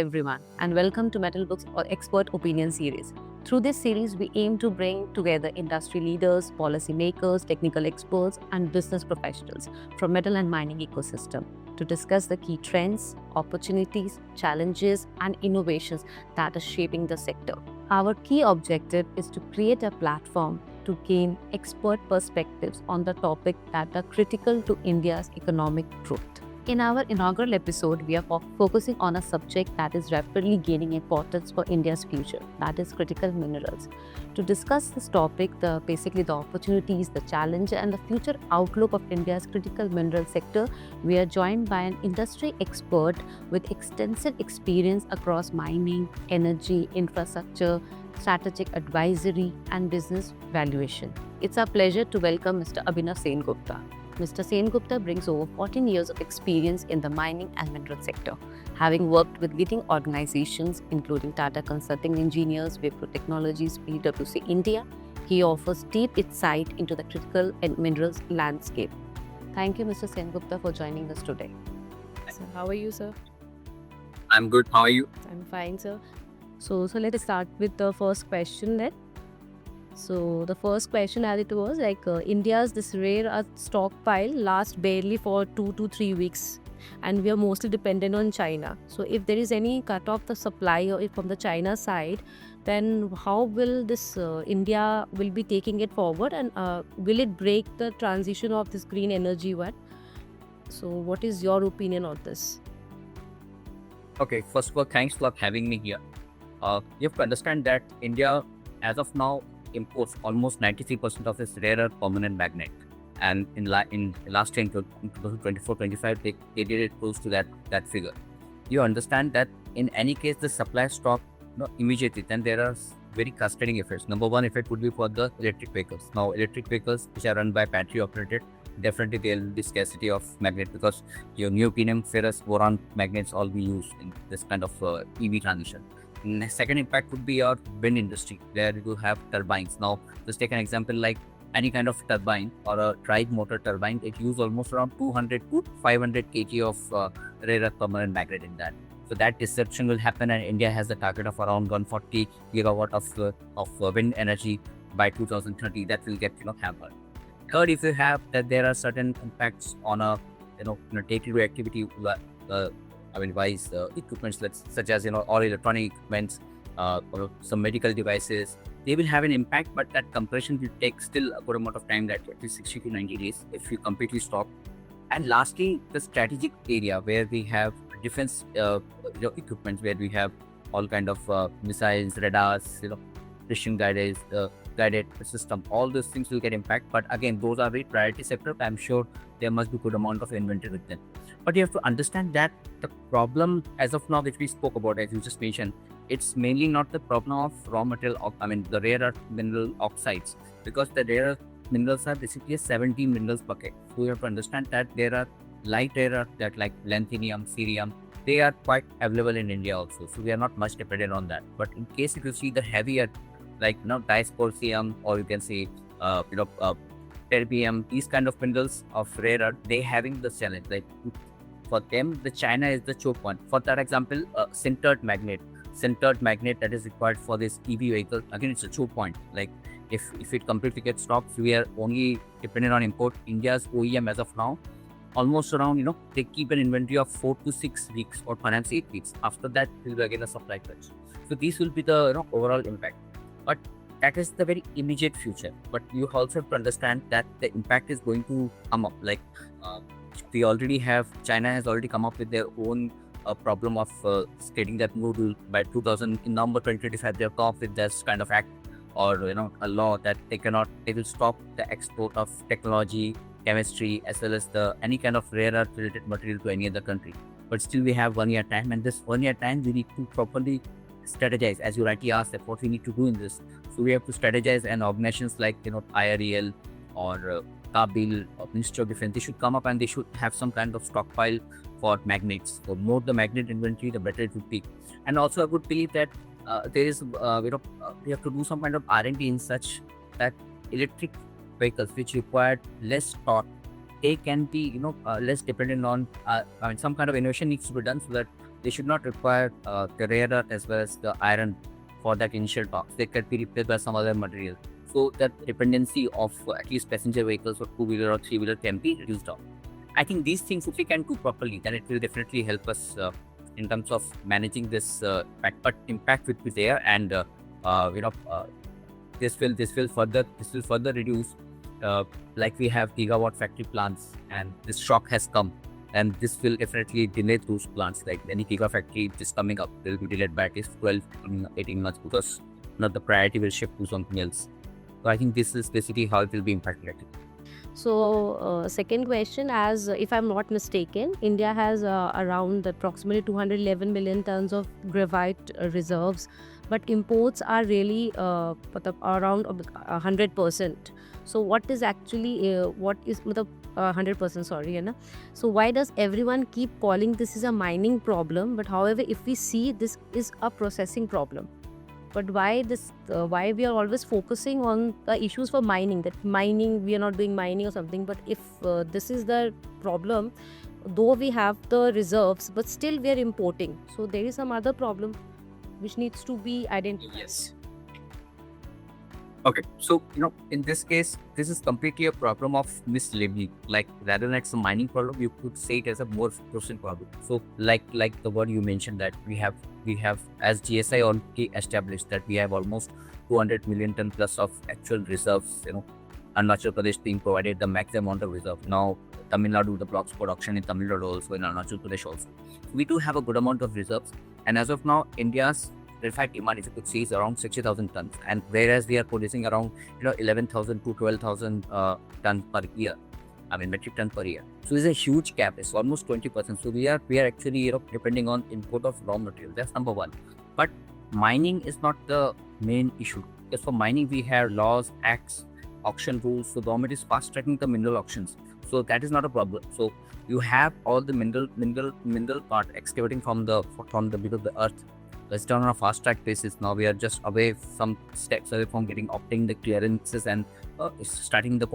everyone, and welcome to Metalbook's Expert Opinion series. Through this series, we aim to bring together industry leaders, policymakers, technical experts, and business professionals from metal and mining ecosystem to discuss the key trends, opportunities, challenges, and innovations that are shaping the sector. Our key objective is to create a platform to gain expert perspectives on the topic that are critical to India's economic growth. In our inaugural episode, we are focusing on a subject that is rapidly gaining importance for India's future, that is critical minerals. To discuss this topic, basically the opportunities, the challenge, and the future outlook of India's critical mineral sector, we are joined by an industry expert with extensive experience across mining, energy, infrastructure, strategic advisory, and business valuation. It's our pleasure to welcome Mr. Abhinav Sengupta. Mr. Sengupta brings over 14 years of experience in the mining and mineral sector, having worked with leading organizations including Tata Consulting Engineers, Wipro Technologies, PwC India. He offers deep insight into the critical and minerals landscape. Thank you, Mr. Sengupta, for joining us today. So, how are you, sir? I'm good. How are you? I'm fine, sir. So let's start with the first question then. So the first question, as it was India's this rare earth stockpile lasts barely for 2 to 3 weeks, and we are mostly dependent on China. So if there is any cut off the supply or from the China side, then how will this India will be taking it forward, and will it break the transition of this green energy one? So what is your opinion on this? Okay, first of all, thanks for having me here. You have to understand that India, as of now, imports almost 93% of its rare earth permanent magnet, and in last year, in 2024-25, they did it close to that figure. You understand that in any case, the supply stop immediately, then there are very cascading effects. Number one effect would be for the electric vehicles. Now, electric vehicles which are run by battery operated, definitely there will be scarcity of magnet because your neodymium, ferrous, boron magnets all be used in this kind of EV transition. The second impact would be your wind industry, where you have turbines. Now, just take an example like any kind of turbine or a drive motor turbine, it uses almost around 200 to 500 kg of rare earth permanent magnet in that. So that disruption will happen, and India has a target of around 140 gigawatt of wind energy by 2030. That will get hampered. Third, if you have that there are certain impacts on a day-to-day activity. Wise equipments such as all electronic equipments or some medical devices, they will have an impact, but that compression will take still a good amount of time, that at least 60 to 90 days if you completely stop. And lastly, the strategic area where we have defense equipment, where we have all kind of missiles, radars, precision guided system, all those things will get impact. But again, those are very priority sector. I'm sure there must be good amount of inventory with them. But you have to understand that the problem as of now, which we spoke about, as you just mentioned, it's mainly not the problem of raw material, the rare earth mineral oxides, because the rare earth minerals are basically 17 minerals bucket. So you have to understand that there are light rare earth that like lanthanum, cerium, they are quite available in India also. So we are not much dependent on that. But in case if you see the heavier, like dysprosium, or you can say terbium, these kind of minerals of rare earth, they having the challenge. Like for them, the China is the choke point. For that example, sintered magnet that is required for this EV vehicle, again it's a choke point. Like if it completely gets stopped, we are only dependent on import. India's OEM as of now, almost around they keep an inventory of 4 to 6 weeks or perhaps 8 weeks. After that, will be again a supply crunch. So these will be the overall impact. But that is the very immediate future. But you also have to understand that the impact is going to come up. Like we already have, China has already come up with their own problem of stating that module by 2000 in November 2025 they have come up with this kind of act or a law that they will stop the export of technology, chemistry, as well as any kind of rare earth related material to any other country. But still we have 1 year time, and this 1 year time we need to properly strategize, as you rightly asked, that what we need to do in this. So we have to strategize, and organizations like IREL or Kabil or Ministry of Defense, they should come up and they should have some kind of stockpile for magnets. So more the magnet inventory, the better it would be. And also I would believe that there is we have to do some kind of R&D in such that electric vehicles which require less torque, they can be less dependent on some kind of innovation needs to be done, so that they should not require the rare earth as well as the iron for that initial talks. They can be replaced by some other material. So that dependency of at least passenger vehicles or two-wheeler or three-wheeler can be reduced down. I think these things, if we can do properly, then it will definitely help us in terms of managing this impact. But impact will be there, and you know, this will further reduce. Like we have gigawatt factory plants, and this shock has come, and this will definitely delay those plants. Like any gigafactory is coming up, they will be delayed by at least 12, 18 months because now the priority will shift to something else. So I think this is basically how it will be impacted. So, second question, as if I'm not mistaken, India has around approximately 211 million tons of graphite reserves, but imports are really around 100%. So, what is actually what is 100%? Sorry, है ना? So, why does everyone keep calling this is a mining problem? But however, if we see this is a processing problem. But why why we are always focusing on the issues for mining, that mining we are not doing mining or something. But if this is the problem, though we have the reserves, but still we are importing, so there is some other problem which needs to be identified. Yes. Okay, so in this case, this is completely a problem of mislabeling. Like rather than it's a mining problem, you could say it as a more processing problem. So like the word you mentioned, that we have as GSI already established that we have almost 200 million ton plus of actual reserves. Arunachal Pradesh being provided the maximum amount of reserve. Now Tamil Nadu, the blocks production in Tamil Nadu also, in Arunachal Pradesh also. We do have a good amount of reserves, and as of now, India's graphite demand, if you could see, is around 60,000 tons, and whereas we are producing around 11,000 to 12,000 tons per year. I mean metric ton per year. So there's a huge gap. It's almost 20%. So we are actually depending on import of raw material. That's number one. But mining is not the main issue. Because for mining we have laws, acts, auction rules. So government is fast tracking the mineral auctions. So that is not a problem. So you have all the mineral part excavating from the below the earth. It's done on a fast track basis. Now we are just some steps away from obtaining the clearances and starting the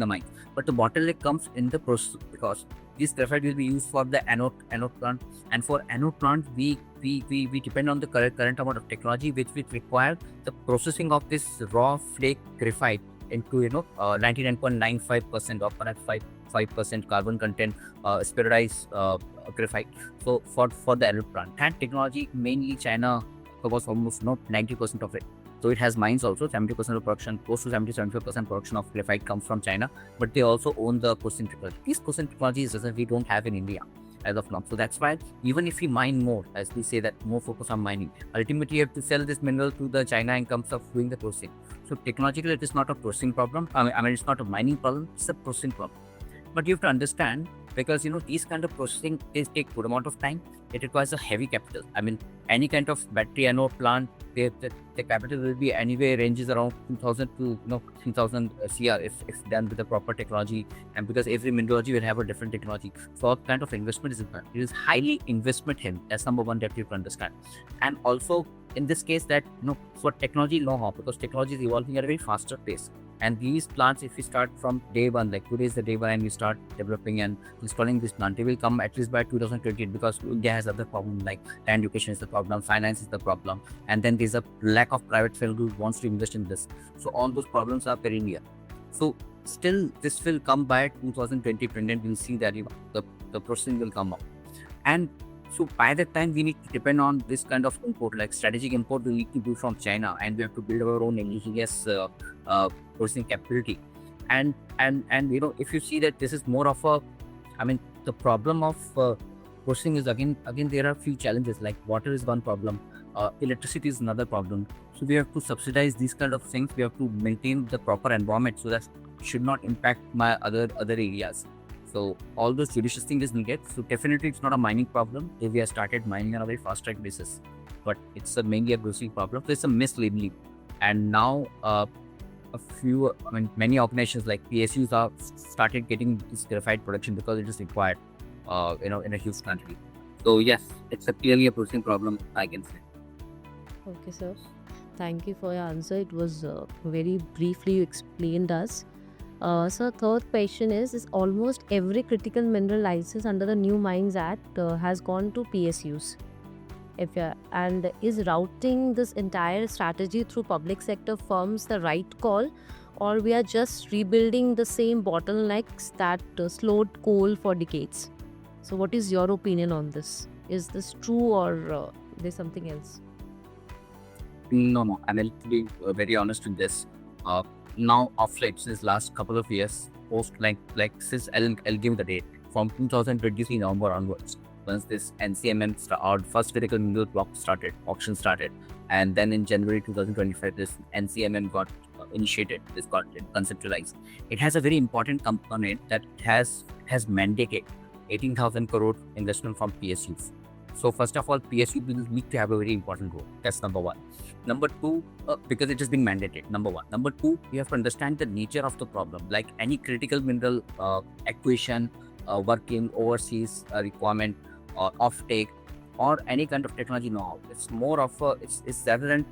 mine. But the bottleneck comes in the process, because this graphite will be used for the anode plant, and for anode plant we depend on the current amount of technology which require the processing of this raw flake graphite into 99.95% or perhaps 5% carbon content spheroidized graphite. So for the anode plant, that technology mainly China covers almost not 90% of it. So it has mines also. 70% of production, close to 70-75% production of graphite comes from China, but they also own the processing technology. These processing technologies we don't have in India as of now. So that's why even if we mine more, as we say that more focus on mining, ultimately you have to sell this mineral to the China in terms of doing the processing. So technologically it is not a processing problem. I mean it's not a mining problem, it's a processing problem. But you have to understand, because these kind of processing take good amount of time. It requires a heavy capital. I mean any kind of battery anode plant, the capital will be anyway ranges around 2,000 to 3,000 CR if done with the proper technology, and because every mineralogy will have a different technology. So what kind of investment is required? It is highly investment heavy. That's number one that you have to understand. And also in this case that for technology know-how, because technology is evolving at a very faster pace. And these plants, if we start from day one, like today is the day one, and we start developing and installing this plant, they will come at least by 2028, because India has other problems like land education is the problem, finance is the problem, and then there's a lack of private firm who wants to invest in this. So all those problems are perennial. So still this will come by 2020, and we'll see that the processing will come up. And so by that time, we need to depend on this kind of import, like strategic import we need to do from China, and we have to build our own indigenous processing capability. And if you see that this is more of a, the problem of processing is again there are a few challenges, like water is one problem, electricity is another problem. So we have to subsidize these kind of things. We have to maintain the proper environment so that it should not impact my other areas. So all those judicious things is needed. So definitely it's not a mining problem if we have started mining on a very fast track basis, but it's mainly a processing problem. So it's a mislabeling. And now many organizations like PSUs have started getting this graphite production because it is required in a huge country. So yes, it's clearly a processing problem, I can say. Okay, sir. Thank you for your answer. It was very briefly you explained us. So third question is almost every critical mineral license under the New Mines Act has gone to PSUs. If and is routing this entire strategy through public sector firms the right call, or we are just rebuilding the same bottlenecks that slowed coal for decades? So, what is your opinion on this? Is this true, or there's something else? No. I mean, to be very honest with this, uh, now of late, since last couple of years, post like since I'll give the date from 2023 November onwards, once this NCMM our first critical mineral block started, auction started, and then in January 2025, this NCMM got initiated, this got conceptualized. It has a very important component that has mandated 18,000 crore investment from PSUs. So first of all, PSU will need to have a very important role. That's number one. Number two, because it has been mandated. Number one. Number two, you have to understand the nature of the problem. Like any critical mineral acquisition, working overseas requirement or offtake, or any kind of technology know-how. It's more of a it's rather than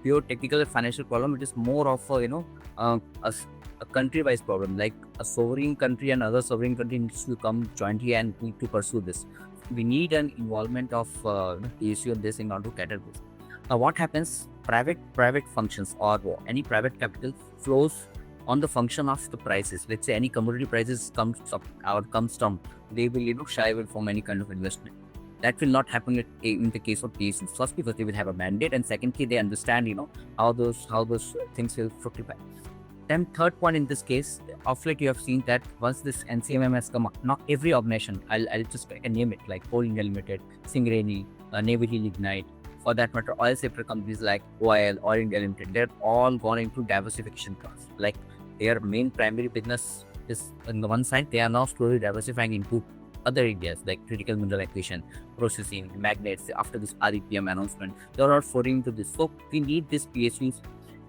pure technical and financial problem. It is more of a a country-wise problem. Like a sovereign country and other sovereign country needs to come jointly and need to pursue this. We need an involvement of PSU in this in order to cater this. Now, what happens? Private functions or any private capital flows on the function of the prices. Let's say any commodity prices comes up or comes down, they will shy away from any kind of investment. That will not happen in the case of PSUs. First, because they will have a mandate, and secondly, they understand how those things will fructify. Then third point in this case, of late you have seen that once this NCMM has come up, not every organization, I'll just name it, like Coal India Limited, Singareni, Navy Lignite, for that matter, oil sector companies like OIL, Oil India Limited, they're all gone into diversification class. Like their main primary business is on the one side, they are now slowly diversifying into other areas like critical mineral acquisition, processing, magnets. After this REPM announcement, they're all pouring into this. So we need this PSUs.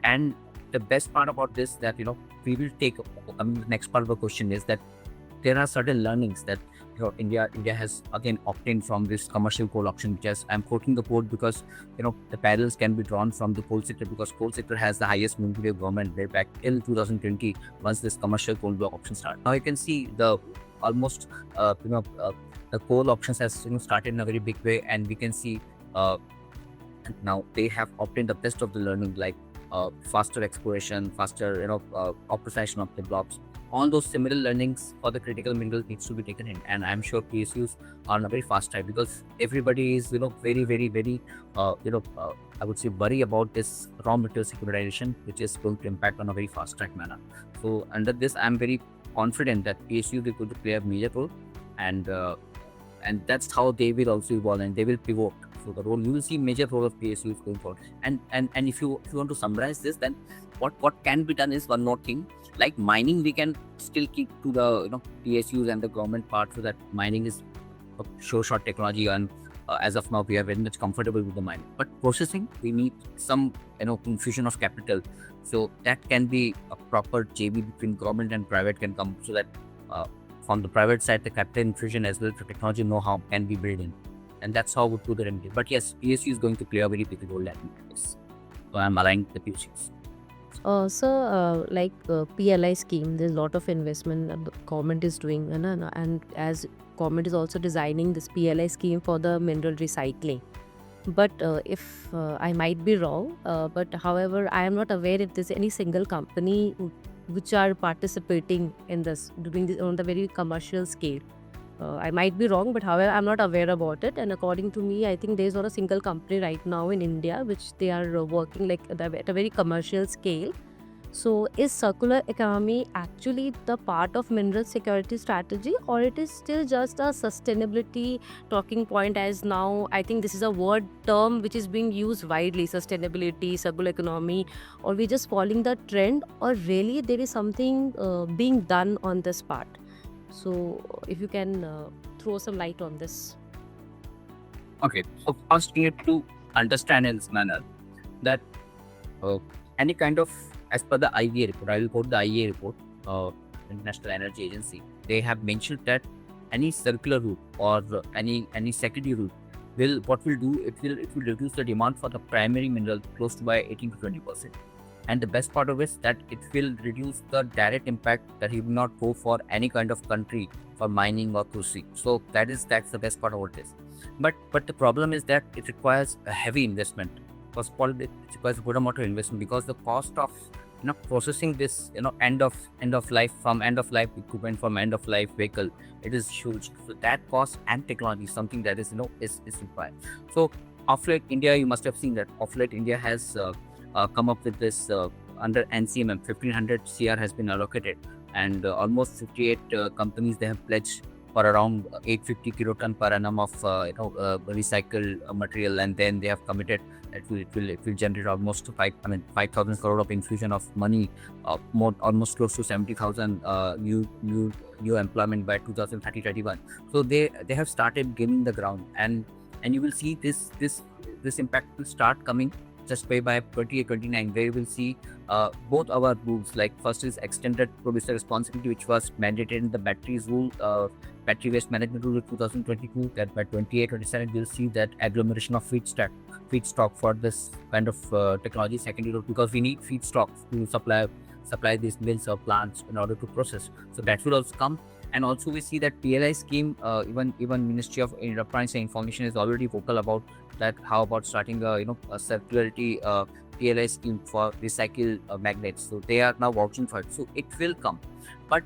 And the best part about this that we will take. The next part of the question is that there are certain learnings that India has again obtained from this commercial coal auction. Just I'm quoting the quote because the parallels can be drawn from the coal sector, because coal sector has the highest monthly of government way back till 2020 once this commercial coal block auction started. Now you can see the almost the coal auctions has started in a very big way, and we can see now they have obtained the best of the learning, like faster exploration, faster optimization of the blocks. All those similar learnings for the critical mineral needs to be taken in, and I'm sure PSUs are on a very fast track, because everybody is very I would say worry about this raw material securitization, which is going to impact on a very fast track manner. So under this, I'm very confident that PSU is going to play a major role, and that's how they will also evolve and they will pivot. So the role, you will see major role of PSUs going forward. And if you want to summarize this, then what can be done is one more thing. Like mining, we can still keep to the PSUs and the government part, so that mining is a short technology, and as of now we are very much comfortable with the mining. But processing, we need some infusion of capital, so that can be a proper JV between government and private can come, so that from the private side the capital infusion as well as the technology know-how can be built in. And that's how we do the remedy. But yes, PSU is going to play a very big role at this. So I'm aligned with the PSUs. Like PLI scheme, there's a lot of investment that the government is doing, and as government is also designing this PLI scheme for the mineral recycling. But if I might be wrong, but however, I am not aware if there's any single company which are participating in this, doing this on the very commercial scale. I might be wrong, but however, I'm not aware about it. And according to me, I think there's not a single company right now in India which they are working like at a very commercial scale. So is circular economy actually the part of mineral security strategy, or it is still just a sustainability talking point? As now I think this is a word term which is being used widely, sustainability, circular economy, or we just following the trend, or really there is something being done on this part? So if you can throw some light on this. Okay, so first we need to understand in this manner that any kind of, as per the IEA report, I will quote the IEA report, International Energy Agency, they have mentioned that any circular route or any secondary route will do, it will reduce the demand for the primary mineral close to by 18 to 20%. And the best part of it is that it will reduce the direct impact that you will not go for any kind of country for mining or cruising. So that's the best part of this. But the problem is that it requires a heavy investment. First of all, it requires a good amount of investment because the cost of processing this end of life equipment from end of life vehicle, it is huge. So that cost and technology is something that is is required. So of late India, you must have seen that of late India has come up with this under NCMM 1500 CR has been allocated, and almost 58 companies, they have pledged for around 850 kiloton per annum of recycled material, and then they have committed that it will generate almost 5,000 crore of infusion of money, almost close to 70,000 new employment by 2030-31. So they have started giving the ground, and you will see this impact will start coming just by 28-29, where you will see both our rules. Like first is extended producer responsibility, which was mandated in the batteries rule, battery waste management rule of 2022, that by 28-27 we'll see that agglomeration of feedstock for this kind of technology. Secondly, because we need feedstock to supply these mills or plants in order to process, so that will also come. And also we see that PLI scheme, even Ministry of Electronics and Information is already vocal about that. How about starting a circularity PLI scheme for recycled magnets? So they are now vouching for it. So it will come, but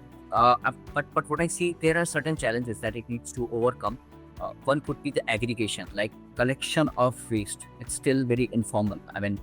what I see, there are certain challenges that it needs to overcome. One could be the aggregation, like collection of waste. It's still very informal. I mean,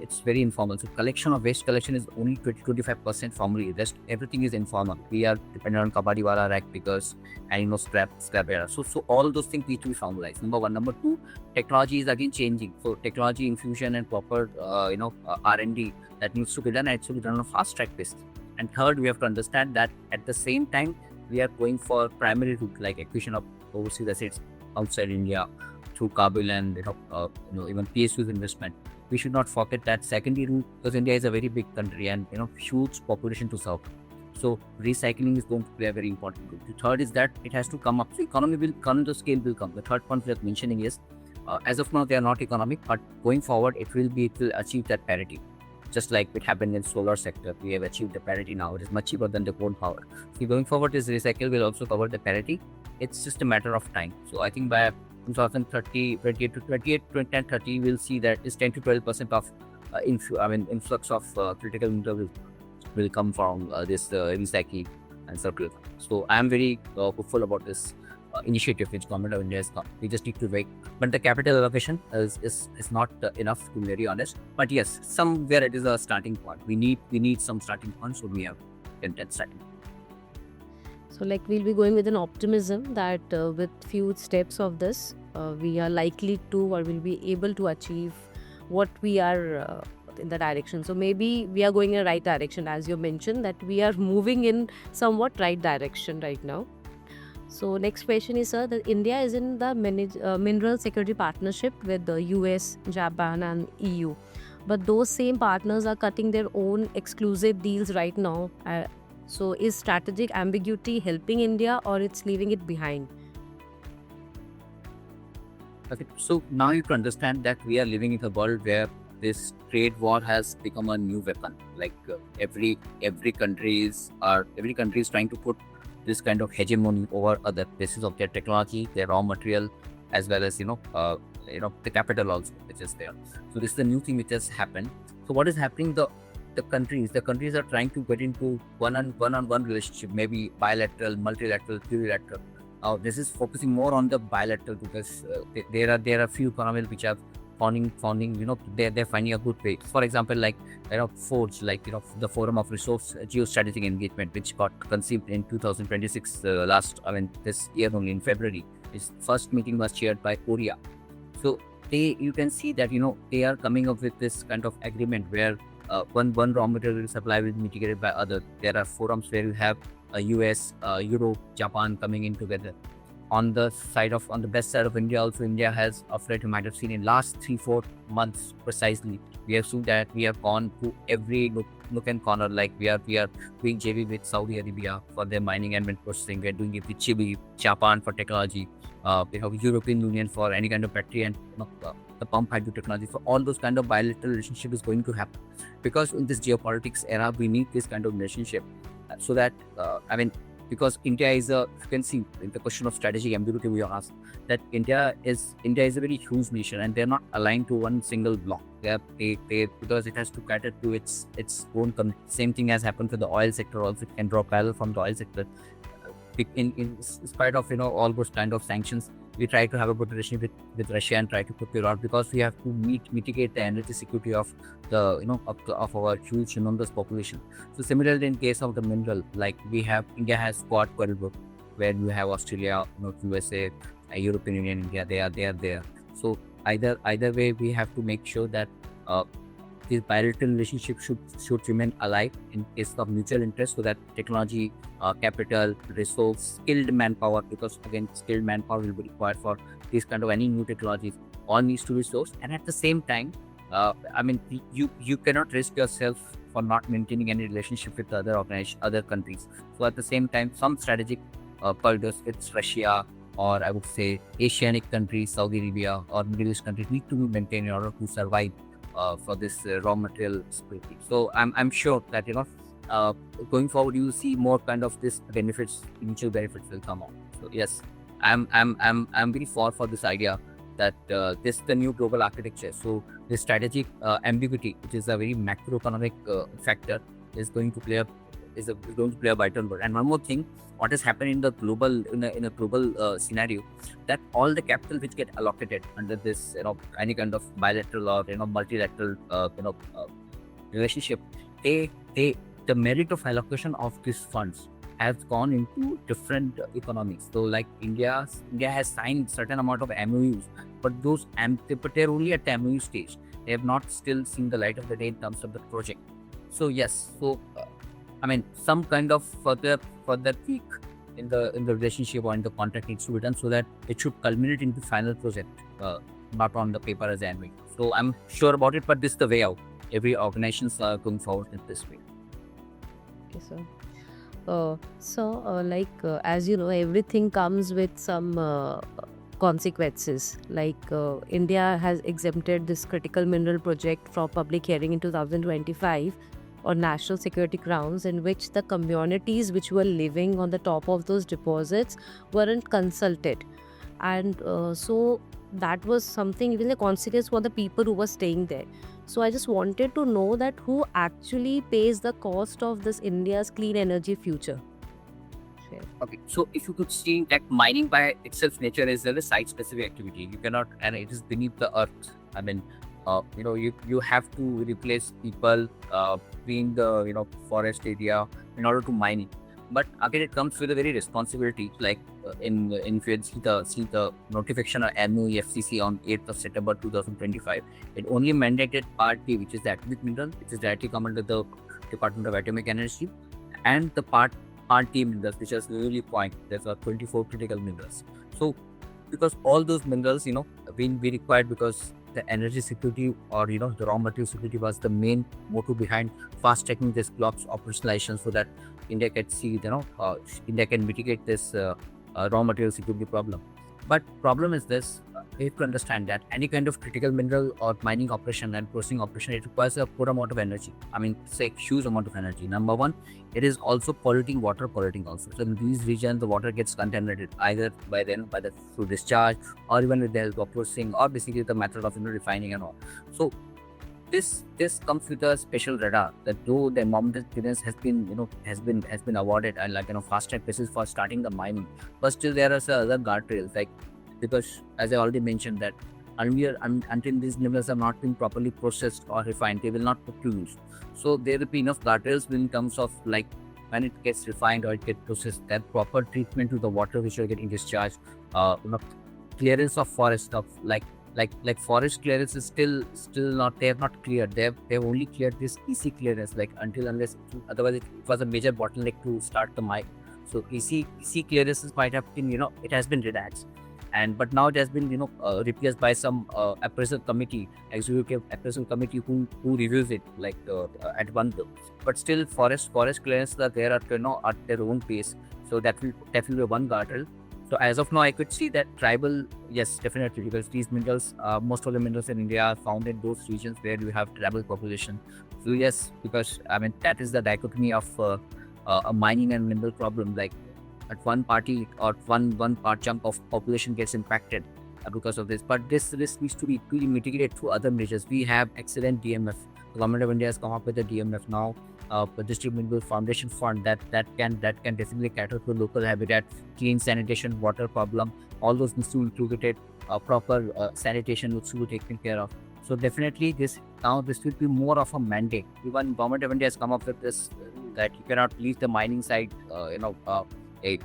it's very informal. So collection of waste collection is only 20-25% formally. Rest everything is informal. We are dependent on kabadiwala, rack pickers, and scrap era. So all those things need to be formalized. Number one. Number two, technology is again changing. So technology infusion and proper R&D that needs to be done, actually done on a fast track basis. And third, we have to understand that at the same time we are going for primary route, like acquisition of overseas assets outside India through Kabul and even PSU's investment. We should not forget that secondary route, because India is a very big country and huge population to serve. So recycling is going to play a very important role. The third is that it has to come up. So economy scale will come. The third point we are mentioning is, as of now they are not economic, but going forward it will achieve that parity. Just like it happened in solar sector, we have achieved the parity now. It is much cheaper than the coal power. So going forward, this recycle will also cover the parity. It's just a matter of time. So I think by 2030, 2030, we'll see that is 10-12% of influx of critical mineral will come from this recycling and circular. So I am very hopeful about this initiative which government of India has got. We just need to wait. But the capital allocation is not enough, to be very honest. But yes, somewhere it is a starting point. We need some starting point, so we have that starting. So we'll be going with an optimism that with few steps of this, we are likely to, or will be able to achieve what we are in the direction. So maybe we are going in the right direction, as you mentioned, that we are moving in somewhat right direction right now. So next question is, sir, that India is in the mineral security partnership with the US, Japan and EU. But those same partners are cutting their own exclusive deals right now. So is strategic ambiguity helping India, or it's leaving it behind? Okay, so now you can understand that we are living in a world where this trade war has become a new weapon. Like every country is trying to put this kind of hegemony over other basis of their technology, their raw material, as well as the capital also, which is there. So this is the new thing which has happened. So what is happening? The countries are trying to get into one-on-one relationship, maybe bilateral, multilateral, plurilateral. This is focusing more on the bilateral, because there are few economies which are finding they're finding a good way. For example, like FORGE, the Forum of Resource Geostrategic Engagement, which got conceived in 2026 this year only in February. Its first meeting was chaired by Korea. So you can see that they are coming up with this kind of agreement where one raw material supply will be mitigated by other. There are forums where you have US, Europe, Japan coming in together. on the best side of India, also India has afraid, you might have seen in last 3-4 months precisely, we have seen that we have gone to every nook and corner. Like we are doing JV with Saudi Arabia for their mining and mint processing. We are doing it with Chile, Japan for technology. We have European Union for any kind of battery and the pump hydro technology. So all those kind of bilateral relationship is going to happen, because in this geopolitics era we need this kind of relationship, so that because India is you can see in the question of strategic ambiguity we asked, that India is a very huge nation and they're not aligned to one single block. They because it has to cater to its own same thing has happened to the oil sector also. It can draw parallel from the oil sector. In spite of all those kind of sanctions, we try to have a good relationship with Russia and try to procure out, because we have to mitigate the energy security of the of our huge enormous population. So similarly, in case of the mineral, like India has Quad corridor, where you have Australia, USA, European Union, India. They are there. So either way, we have to make sure that this bilateral relationship should remain alive in case of mutual interest, so that technology, capital, resource, skilled manpower, because again skilled manpower will be required for this kind of any new technologies, all needs to be sourced. And at the same time, you cannot risk yourself for not maintaining any relationship with other countries. So at the same time, some strategic corridors, it's Russia, or I would say Asianic countries, Saudi Arabia or Middle East countries, need to be maintained in order to survive for this raw material security. So I'm sure that going forward you will see more kind of this mutual benefits will come out. So yes, I'm very for this idea that this is the new global architecture. So this strategic ambiguity, which is a very macroeconomic factor, is going to play a vital role. And one more thing, what has happened in the global in a global scenario, that all the capital which get allocated under this any kind of bilateral or multilateral relationship, the merit of allocation of these funds has gone into different economies. So like India has signed certain amount of MOUs, but they're only at the MOU stage. They have not still seen the light of the day in terms of the project. So yes, some kind of further tweak in the relationship or in the contract needs to be done, so that it should culminate into final project, not on the paper as an MOU. So I'm sure about it, but this is the way out. Every organizations are going forward in this way. Okay, as you know, everything comes with some consequences. Like India has exempted this critical mineral project from public hearing in 2025 on national security grounds, in which the communities which were living on the top of those deposits weren't consulted. And so that was something, even the consequence for the people who were staying there. So I just wanted to know that who actually pays the cost of this India's clean energy future. Okay, so if you could see that mining by itself nature is a site-specific activity. You cannot, and it is beneath the earth. You have to replace people being the forest area in order to mine it. But again, it comes with a very responsibility. Like if you see the notification of MOE FCC on 8th of September 2025, it only mandated Part D, which is the atomic mineral, which is directly come under the Department of Atomic Energy, and the Part D minerals, which is really point. There's 24 critical minerals. So because all those minerals, we required, because the energy security or the raw material security was the main motto behind fast tracking this block's operationalization, so that India can see India can mitigate this raw material security problem. But problem is this: we have to understand that any kind of critical mineral or mining operation and processing operation, it requires a good amount of energy. It's a huge amount of energy. Number one, it is also polluting water, also. So in these regions, the water gets contaminated either through discharge, or even with the help of processing, or basically the method of refining and all. So this comes with a special radar, that though the environmental clearance has been awarded and fast track basis for starting the mining, but still there are other guardrails, like, because as I already mentioned that until these minerals have not been properly processed or refined, they will not put to use. So there will be enough guardrails in terms of, like, when it gets refined or it gets processed, that proper treatment to the water which are getting discharged, clearance of forest stuff, like forest clearance is still not, they have not cleared. They have only cleared this EC clearance, like unless otherwise it was a major bottleneck to start the mine. So EC clearances might have been, it has been relaxed, but now it has been, replaced by some appraisal committee, executive appraisal committee who reviews it like at one go. But still, forest clearances are there at at their own pace. So that will definitely be one guardrail. So as of now, I could see that tribal, yes, definitely, because these minerals, most of the minerals in India are found in those regions where you have tribal population. So yes, because I mean that is the dichotomy of a mining and mineral problem. Like at one party or one part chunk of population gets impacted because of this. But this risk needs to be mitigated through other measures. We have excellent DMF. The government of India has come up with a DMF now, the District Mineral Foundation Fund that can definitely cater to local habitat, clean sanitation, water problem. All those needs to be included. Proper sanitation needs to be taken care of. So definitely this will be more of a mandate. Even government of India has come up with this that you cannot leave the mining site, eh,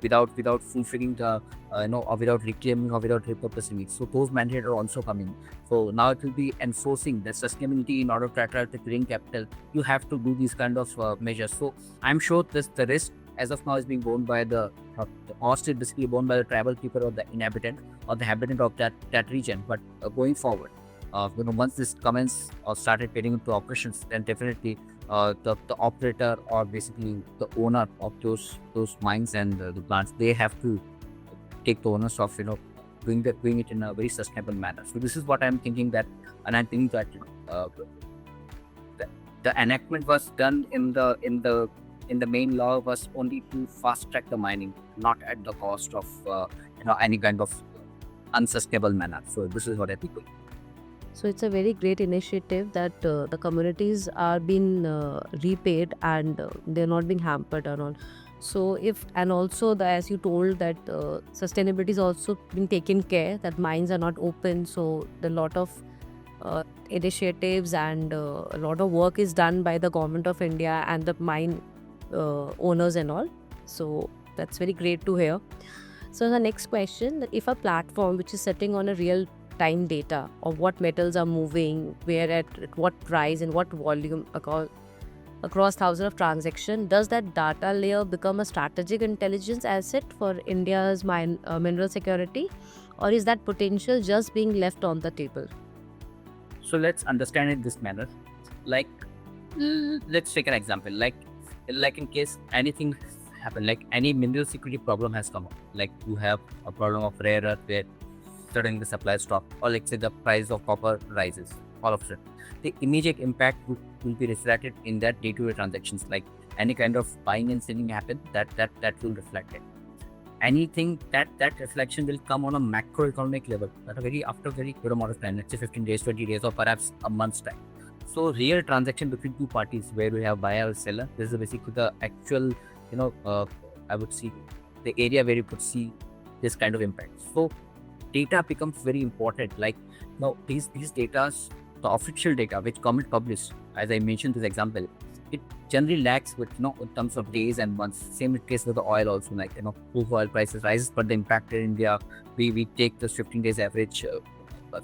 without fulfilling the or without reclaiming or without repurposing it. So those mandates are also coming. So now it will be enforcing the sustainability in order to attract the green capital. You have to do these kind of measures. So I'm sure the risk as of now is being borne by the cost is basically borne by the tribal people or the inhabitant or the habitant of that region. But going forward, once this commence or started getting into operations, then definitely the operator or basically the owner of those mines and the plants, they have to take the onus of doing it in a very sustainable manner. So this is what I'm thinking that, and I'm thinking that the enactment was done in the main law was only to fast track the mining, not at the cost of any kind of unsustainable manner. So this is what I think. So it's a very great initiative that the communities are being repaid and they're not being hampered and all. So and also as you told that sustainability is also being taken care, that mines are not open. So a lot of initiatives and a lot of work is done by the government of India and the mine owners and all. So that's very great to hear. So the next question, that if a platform which is sitting on a real time data of what metals are moving, where at what price and what volume across thousands of transactions, does that data layer become a strategic intelligence asset for India's mineral security, or is that potential just being left on the table? So let's understand it this manner. Like, let's take an example. Like in case anything happen, like any mineral security problem has come up. Like you have a problem of rare earth where suddenly the supply stop, or let's say the price of copper rises. All of it, the immediate impact will be reflected in that day-to-day transactions. Like any kind of buying and selling happen, that will reflect it. Anything that reflection will come on a macroeconomic level after a very good amount of time, let's say 15 days, 20 days, or perhaps a month's time. So real transaction between two parties where we have buyer or seller, this is basically the actual, I would see the area where you could see this kind of impact. So data becomes very important. Like now these data, the official data which government publish, as I mentioned this example, it generally lacks with in terms of days and months. Same case with the oil also. Like crude oil prices rises, but the impact in India, we take this 15 days average,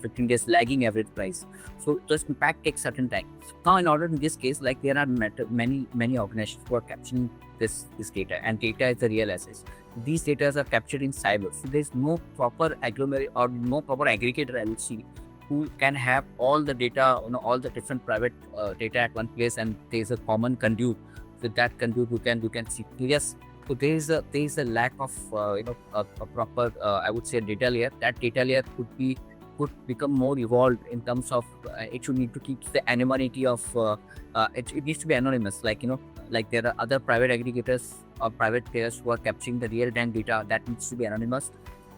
15 days lagging average price. So this impact takes certain time. Now in order in this case, like there are many organizations who are capturing this data, and data is the real assets. These data are captured in cyber. So there's no proper agglomerate or no proper aggregator, I would see, who can have all the data, all the different private data at one place, and there's a common conduit. With that conduit, you can see. Yes, so there is a lack of a proper I would say data layer. That data layer could become more evolved in terms of it should need to keep the anonymity of it needs to be anonymous. Like there are other private aggregators or private players who are capturing the real time data, that needs to be anonymous.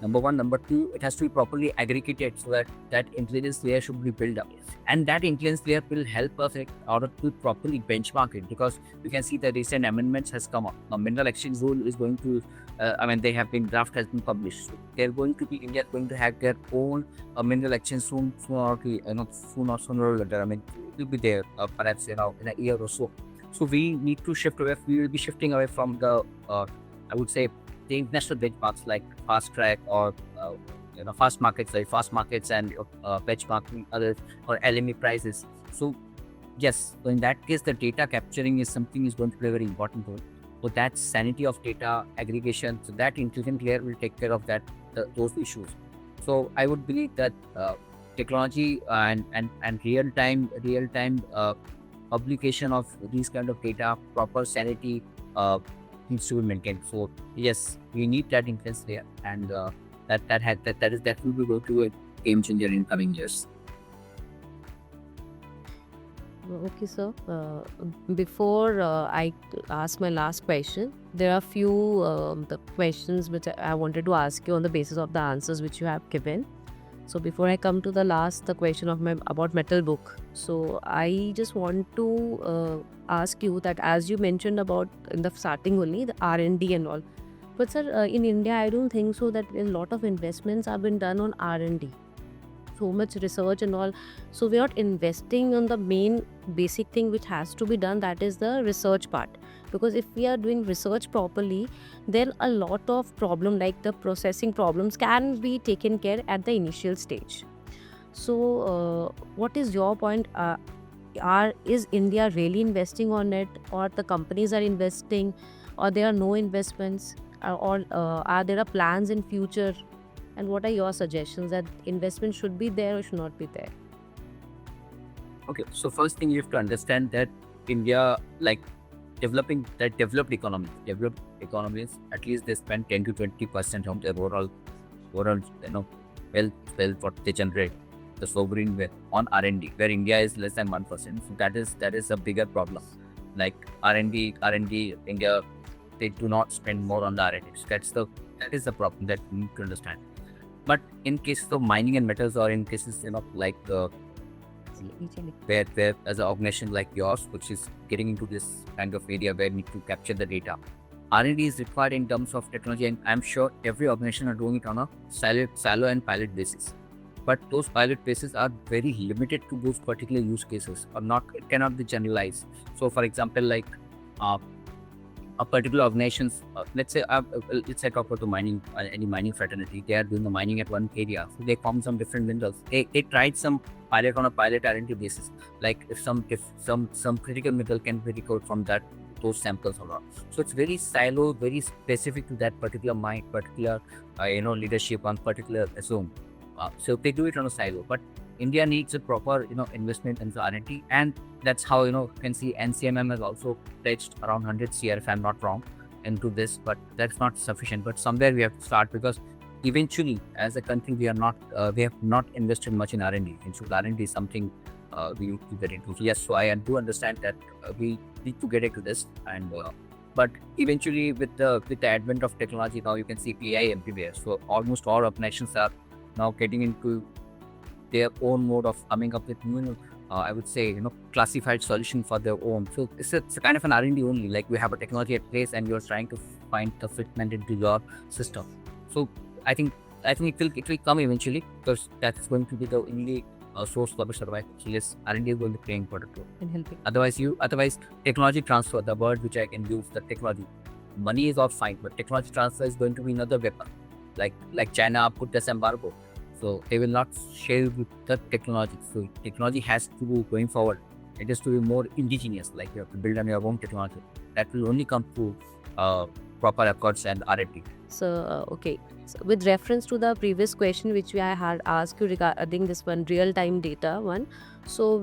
Number one. Number two, it has to be properly aggregated so that intelligence layer should be built up. And that intelligence layer will help us in order to properly benchmark it, because you can see the recent amendments has come up. Now, mineral exchange rule is going to, draft has been published. So they're going to be, India is going to have their own mineral exchange soon or sooner or later. it will be there perhaps in a year or so. So we need to shift away. We will be shifting away from the, I would say, the international benchmarks like fast track or fast markets and benchmarking others or LME prices. So yes, so in that case, the data capturing is something is going to play a very important role. So that sanity of data aggregation, so that intelligent layer will take care of those issues. So I would believe that technology and real time publication of these kind of data, proper sanity needs to be maintained. So yes, we need that intense layer, and that is definitely going to be a game changer in coming years. Okay, sir. Before I ask my last question, there are few the questions which I wanted to ask you on the basis of the answers which you have given. So before I come to the question of about Metalbook. So I just want to ask you that, as you mentioned about in the starting only, the R&D and all. But sir, in India, I don't think so that a lot of investments have been done on R&D. So much research and all. So we are not investing on the main basic thing which has to be done, that is the research part. Because if we are doing research properly, then a lot of problem like the processing problems can be taken care at the initial stage. So what is your point? Is India really investing on it, or the companies are investing, or there are no investments, or are there plans in future? And what are your suggestions that investment should be there or should not be there? Okay, so first thing you have to understand that India, like developed economies, at least they spend 10 to 20% of their overall wealth what they generate, the sovereign wealth on R&D, where India is less than 1%. So that is a bigger problem. Like R&D, India, they do not spend more on the R&D. So that is the problem that we need to understand. But in cases of mining and metals, or in cases like where as an organization like yours, which is getting into this kind of area where we need to capture the data, R&D is required in terms of technology, and I'm sure every organization are doing it on a silo and pilot basis. But those pilot bases are very limited to those particular use cases, or not. It cannot be generalized. So, for example, like a particular organizations, let's say talk about the mining, any mining fraternity, they are doing the mining at one area, so they found some different minerals. They tried some pilot on a pilot R&D basis, like if some critical mineral can be recovered from those samples or not. So it's very silo, very specific to that particular mine, particular leadership on particular zone. So they do it on a silo, but India needs a proper investment in the R&D, and that's how you can see NCMM has also pledged around 100 CR, if I'm not wrong, into this. But that's not sufficient. But somewhere we have to start, because eventually, as a country, we have not invested much in R&D. And so R&D is something we need to get into. So yes, so I do understand that we need to get into this, and but eventually with the advent of technology, now you can see AI everywhere. So almost all organizations are now getting into their own mode of coming up with new, I would say, classified solution for their own. So it's a kind of an R&D only. Like we have a technology at place, and you're trying to find the fitment into your system. So I think it will come eventually, because that's going to be the only source for the survival. So yes, R&D is going to play important role. And helping. Otherwise, technology transfer, the word which I can use, the technology, money is all fine, but technology transfer is going to be another weapon. Like China put this embargo. So they will not share with the technology. So technology has to go going forward. It has to be more indigenous, like you have to build on your own technology. That will only come through proper efforts and R&D. So, okay. So with reference to the previous question which I had asked you regarding this one real-time data one, so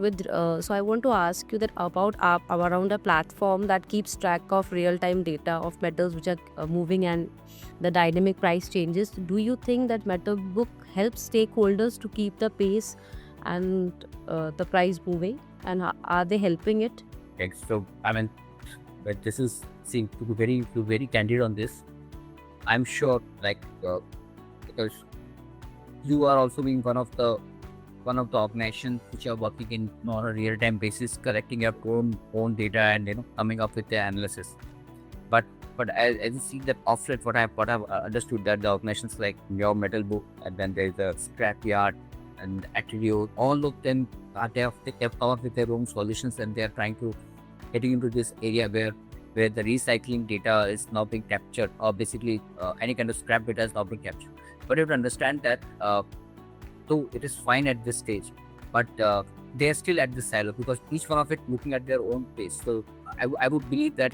so I want to ask you that about around a platform that keeps track of real-time data of metals which are moving and the dynamic price changes. Do you think that Metalbook helps stakeholders to keep the pace and the price moving, and are they helping it? Okay, so I mean, but this is to be very candid on this. I'm sure, because you are also being one of the organizations which are working in on a real time basis, collecting your own data and coming up with the analysis. But as you see that offset, what I've understood, that the organizations like your Metalbook, and then there's a Scrapyard and Attilio, all of them they have come up with their own solutions, and they are trying to getting into this area where the recycling data is now being captured, or basically any kind of scrap data is now being captured. But you have to understand that though it is fine at this stage, but they are still at the silo, because each one of it looking at their own pace. So I would believe that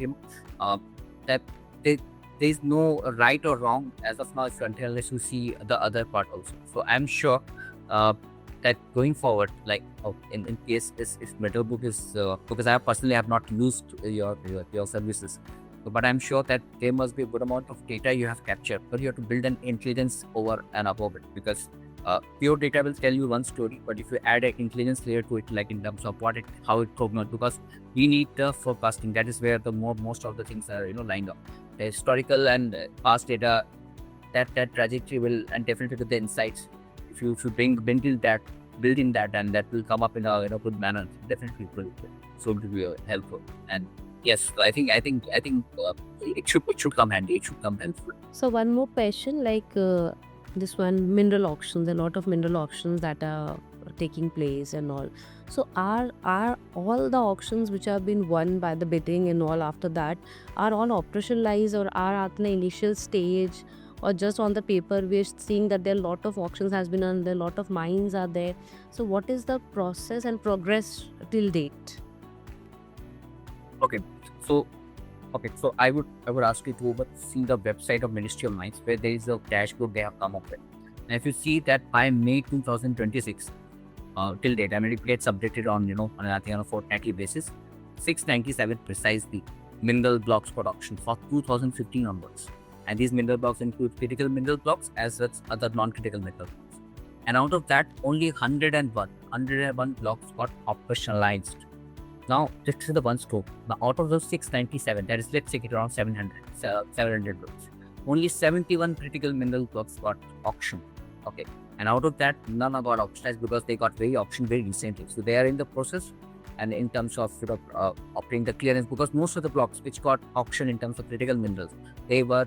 that there is no right or wrong as of now, if unless you see the other part also. So I'm sure uh, that going forward, like in case if Metalbook is because I personally have not used your services, so, but I'm sure that there must be a good amount of data you have captured, but you have to build an intelligence over and above it, because pure data will tell you one story, but if you add an intelligence layer to it, like in terms of how it prognosticates, because we need the forecasting. That is where the most of the things are lined up. The historical and past data, that trajectory will, and definitely the insights. If you build in that, and that will come up in a good manner, definitely it will. So it will be helpful. And yes, I think it should come handy. It should come helpful. So one more question, like this one, mineral auctions, a lot of mineral auctions that are taking place and all. So are all the auctions which have been won by the bidding and all after that are all operationalized, or are at the initial stage, or just on the paper we're seeing that there are a lot of auctions has been on, there a lot of mines are there. So what is the process and progress till date? Okay, so I would ask you to see the website of Ministry of Mines, where there is a dashboard they have come up with. And if you see that by May 2026, till date, I mean, it gets updated on I think on a fortnightly basis, 697 precisely mineral blocks production for 2015 onwards. And these mineral blocks include critical mineral blocks as well as other non-critical mineral blocks. And out of that, only 101 blocks got operationalized. Now, this is the one scope. Now, out of those 697, that is, let's take it around 700 blocks, only 71 critical mineral blocks got auctioned. Okay. And out of that, none are got auctioned because they got auctioned very recently. So they are in the process, and in terms of obtaining the clearance, because most of the blocks which got auctioned in terms of critical minerals, they were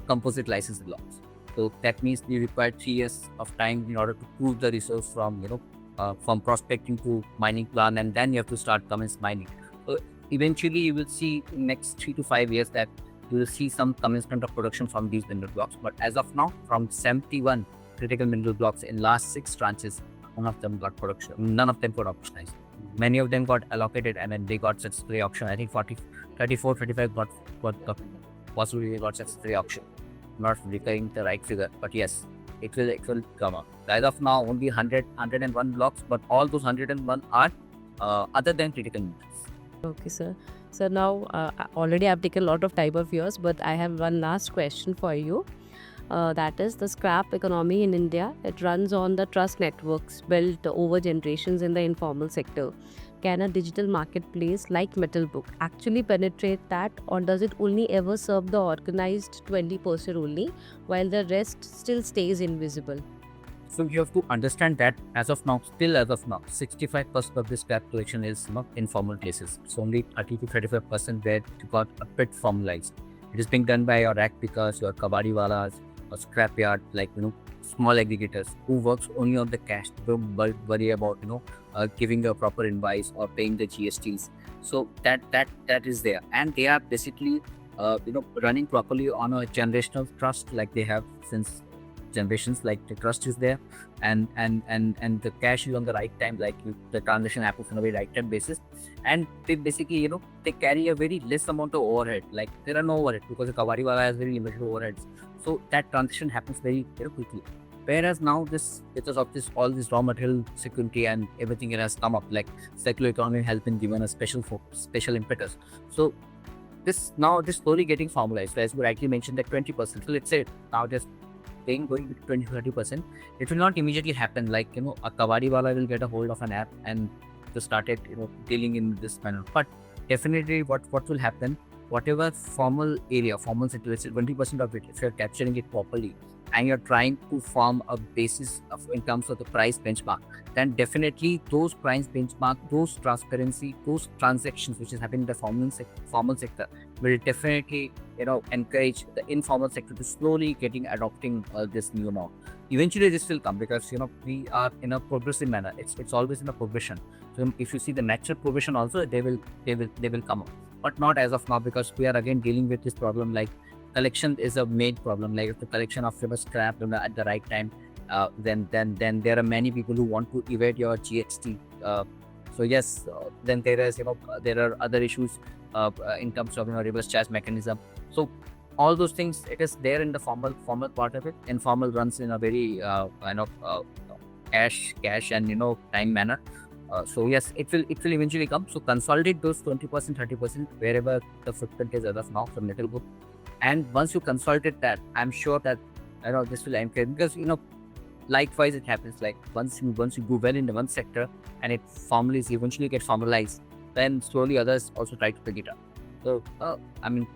composite license blocks. So that means we required 3 years of time in order to prove the resource from prospecting to mining plan, and then you have to start commence mining. So eventually you will see in next 3 to 5 years that you will see some commencement of production from these mineral blocks. But as of now, from 71 critical mineral blocks in last 6 tranches, none of them got production. None of them got auctionized. Many of them got allocated, and then they got successfully auction. I think 34, 35 got possibly got successfully auction. Not recurring the right figure, but yes, it will come up. As of now, only 101 blocks, but all those 101 are other than critical minerals. Okay, sir. So now, already I've taken a lot of time of yours, but I have one last question for you. That is the scrap economy in India. It runs on the trust networks built over generations in the informal sector. Can a digital marketplace like Metalbook actually penetrate that, or does it only ever serve the organized 20% only, while the rest still stays invisible? So you have to understand that as of now, 65% of this scrap collection is not informal places. It's only 30 to 35% where it got a bit formalized. It is being done by your rack pickers, your kabadiwalas, or scrapyard, like small aggregators who works only on the cash. Don't worry about giving a proper invoice or paying the GSTs. So that is there, and they are basically running properly on a generational trust, like they have since generations. Like the trust is there, and the cash is on the right time, like the transaction happens on a very right time basis, and they basically they carry a very less amount of overhead. Like there are no overhead because the Kawariwala has very limited overheads, so that transition happens very quickly. Whereas now, because of all this raw material security and everything, it has come up, like circular economy has been given a special impetus. So this slowly getting formalized. So as you rightly mentioned, that 20%. So let's say now just going with 20-30%, it will not immediately happen. Like a Kawadiwala will get a hold of an app and to start it dealing in this manner. But definitely, what will happen? Whatever formal situation, 20% of it, if you're capturing it properly, and you're trying to form a basis in terms of the price benchmark, then definitely those price benchmark, those transparency, those transactions which is happening in the formal sector will definitely encourage the informal sector to slowly adopting this new norm. Eventually this will come, because we are in a progressive manner. It's always in a progression. So if you see the natural progression also, they will come up, but not as of now, because we are again dealing with this problem. Like collection is a main problem. Like if the collection of scrap at the right time, then there are many people who want to evade your GST. So yes, then there are other issues in terms of reverse charge mechanism. So all those things, it is there in the formal part of it. Informal runs in a very cash and time manner. So yes, it will eventually come. So consolidate those 20%, 30% wherever the footprint is as of now from Metalbook. And once you consolidate that, I'm sure that this will encourage, because likewise it happens, like once you go well in the one sector and it eventually get formalized, then slowly others also try to pick it up. So I mean,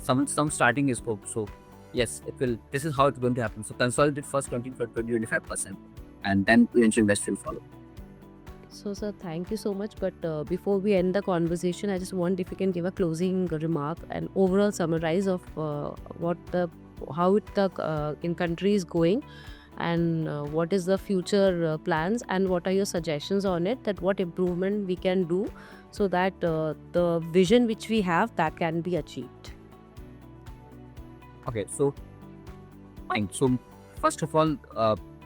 some starting is hope. So yes, it will. This is how it's going to happen. So consolidate first 25%, and then eventually rest will follow. So, sir, thank you so much. But before we end the conversation, I just want if you can give a closing remark and overall summarize of how the in country is going, and what is the future plans, and what are your suggestions on it, that what improvement we can do so that the vision which we have that can be achieved. Okay, so fine. So first of all,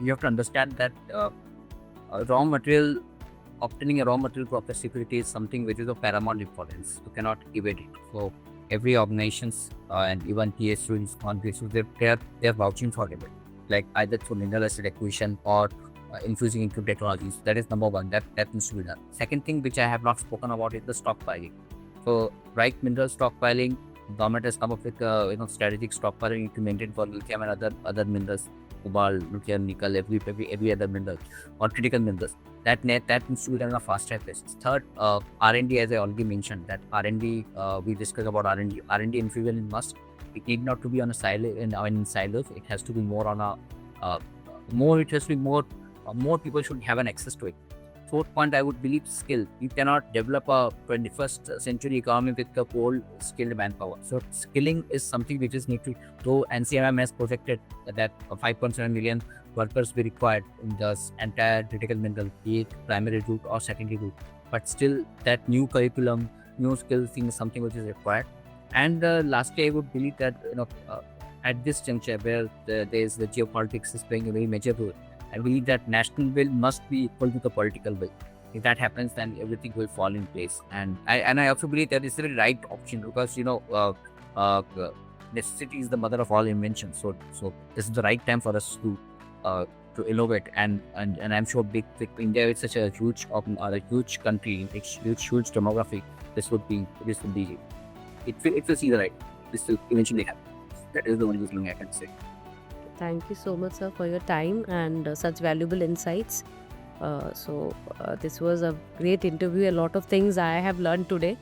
you have to understand that raw material obtaining a raw material process security is something which is of paramount importance. You cannot evade it. So every organizations and even PSUs on PSU, they're vouching for it, like either through mineral asset acquisition or infusing into technologies. That is number one. That needs to be done. Second thing which I have not spoken about is the stockpiling. So right mineral stockpiling, government has come up with strategic stockpiling to maintain for lithium and other minerals, cobalt, lithium, nickel, every other mineral or critical minerals. That needs to be done on a fast track basis. Third, R&D, as I already mentioned, that R&D, we discussed about R&D. R&D infusion is must. It need not to be on a silo in silos. It has to be more on a more people should have an access to it. Fourth point, I would believe skill. You cannot develop a 21st century economy with the old skilled manpower. So skilling is something which is need to. Though NCMM has projected that 5.7 million workers be required in the entire critical mineral, be it primary route or secondary route, but still that new curriculum, new skill thing is something which is required. And lastly, I would believe that at this juncture where the geopolitics is playing a very major role, I believe that national will must be equal to the political will. If that happens, then everything will fall in place. And I also believe that it's the right option, because necessity is the mother of all inventions. So this is the right time for us to innovate. And I'm sure big India is such a huge country, huge demography. This will be it will see the right. This will eventually happen. That is the only thing I can say. Thank you so much, sir, for your time and such valuable insights. This was a great interview. A lot of things I have learned today.